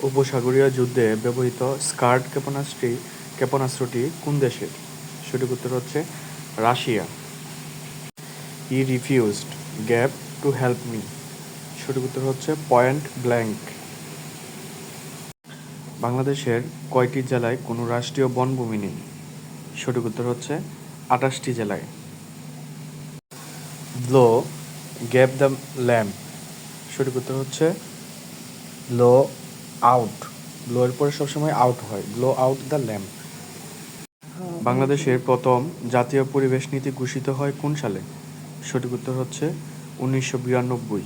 উপসাগরীয় যুদ্ধে ব্যবহৃত স্কার্ড ক্ষেপণাস্ত্রটি কোন দেশের? সঠিক উত্তর হচ্ছে Russia. He refused gap to help me. সঠিক উত্তর হচ্ছে পয়েন্ট ব্ল্যাঙ্ক। বাংলাদেশের কয়টি জেলায় কোনো রাষ্ট্রীয় বনভূমি নেই? সঠিক উত্তর হচ্ছে 28টি জেলায়। Blow gap the lamp. সঠিক উত্তর হচ্ছে ব্লো আউট। ব্লো এর পরে সবসময় আউট হয়, ব্লো আউট দ্য ল্যাম্প। বাংলাদেশের প্রথম জাতীয় পরিবেশ নীতি ঘোষিত হয় কোন সালে? সঠিক উত্তর হচ্ছে 1992।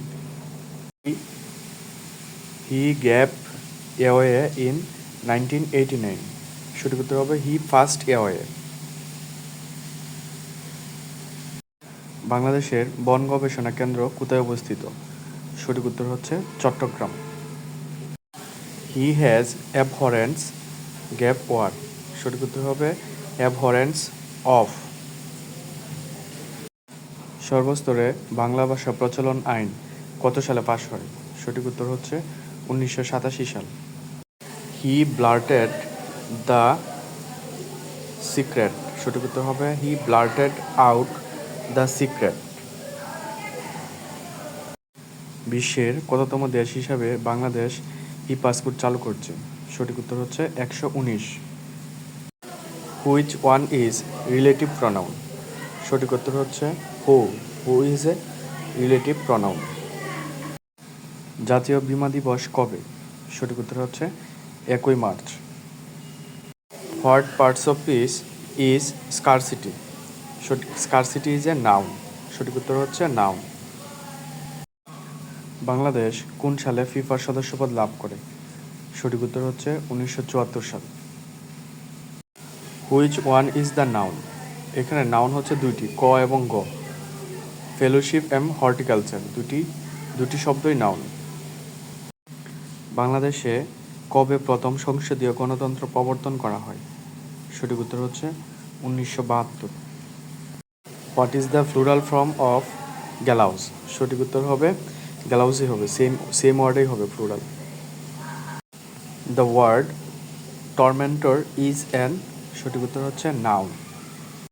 হি গ্যাপ অ্যাওয়ে ইন 1989। সঠিক উত্তর হবে হি ফার্স্ট অ্যাওয়ে। বাংলাদেশের বন গবেষণা কেন্দ্র কোথায় অবস্থিত? সঠিক উত্তর হচ্ছে Chittagong. He has abhorrence gap war. সঠিক উত্তর হবে অ্যাবহরেন্স অফ। সর্বস্তরে বাংলা ভাষা প্রচলন আইন কত সালে পাশ হয়? সঠিক উত্তর হচ্ছে 1987 সাল। হি ব্লার্টেড দ্য সিক্রেট। সঠিক উত্তর হবে হি ব্লার্টেড আউট দ্য সিক্রেট। বিশ্বের কততম দেশ হিসাবে বাংলাদেশ ই পাসপোর্ট চালু করছে? সঠিক উত্তর হচ্ছে 119। Which one is relative pronoun? সঠিক উত্তর হচ্ছে who is a relative pronoun. জাতীয় বীমা দিবস কবে? সঠিক উত্তর হচ্ছে 1 March. What parts of piece is scarcity? Scarcity is a noun. সঠিক উত্তর হচ্ছে নাউন। বাংলাদেশ কোন সালে ফিফার সদস্যপদ লাভ করে? সঠিক উত্তর হচ্ছে 1974 সাল। Which one is the noun? এখানে নাউন হচ্ছে দুইটি, ক এবং গ। ফেলোশিপ এন্ড হর্টিকালচার দুটি শব্দই নাউন। বাংলাদেশে কবে প্রথম সংসদীয় গণতন্ত্র প্রবর্তন করা হয়? সঠিক উত্তর হচ্ছে 1972। What is the plural form of gallows? সঠিক উত্তর হবে গ্যালাউজই হবে, সেম ওয়ার্ডেই হবে plural. The word tormentor is an. সঠিক উত্তর হচ্ছে নাউন।